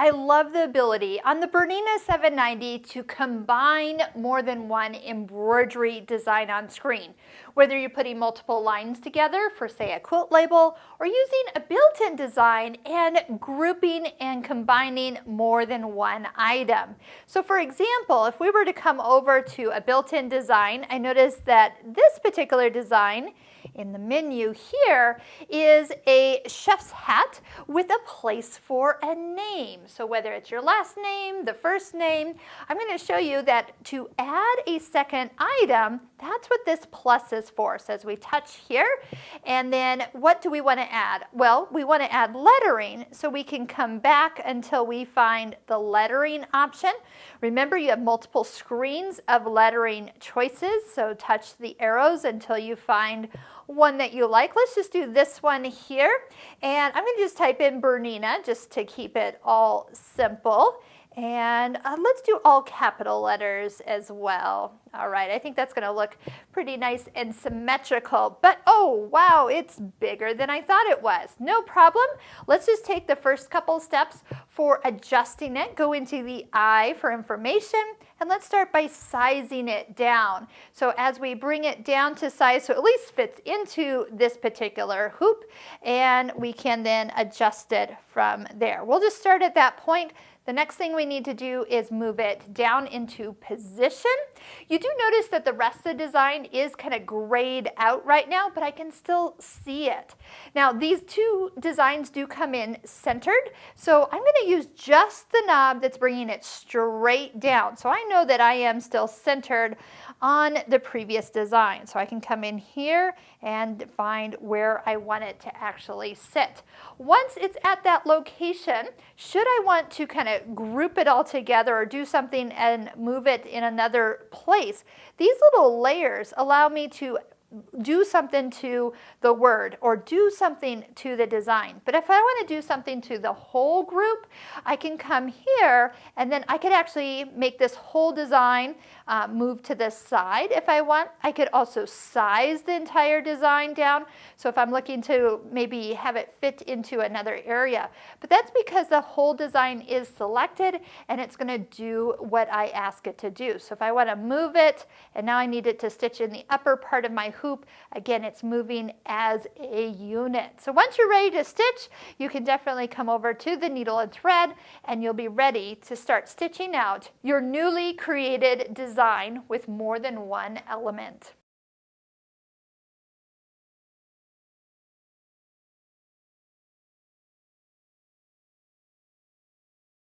I love the ability on the Bernina 790 to combine more than one embroidery design on screen. Whether you're putting multiple lines together for, say, a quilt label, or using a built-in design and grouping and combining more than one item. So for example, if we were to come over to a built-in design, I noticed that this particular design in the menu here is a chef's hat with a place for a name. So whether it's your last name, the first name, I'm going to show you that to add a second item, that's what this plus is for. So as we touch here, and then what do we want to add? Well, we want to add lettering, so we can come back until we find the lettering option. Remember, you have multiple screens of lettering choices, so touch the arrows until you find one that you like. Let's just do this one here, and I'm going to just type in Bernina just to keep it all simple. And let's do all capital letters as well. All right, I think that's going to look pretty nice and symmetrical. But oh, wow, it's bigger than I thought it was. No problem. Let's just take the first couple steps for adjusting it. Go into the I for information, and let's start by sizing it down. So as we bring it down to size, so at least fits into this particular hoop, and we can then adjust it from there. We'll just start at that point. The next thing we need to do is move it down into position. You do notice that the rest of the design is kind of grayed out right now, but I can still see it. Now these two designs do come in centered, so I'm going to use just the knob that's bringing it straight down. So I know that I am still centered on the previous design. So I can come in here and find where I want it to actually sit. Once it's at that location, should I want to kind of group it all together or do something and move it in another place, these little layers allow me to do something to the word or do something to the design. But if I want to do something to the whole group, I can come here and then I could actually make this whole design move to the side if I want. I could also size the entire design down. So if I'm looking to maybe have it fit into another area. But that's because the whole design is selected and it's going to do what I ask it to do. So if I want to move it and now I need it to stitch in the upper part of my hoop, again, it's moving as a unit. So once you're ready to stitch, you can definitely come over to the needle and thread and you'll be ready to start stitching out your newly created design with more than one element.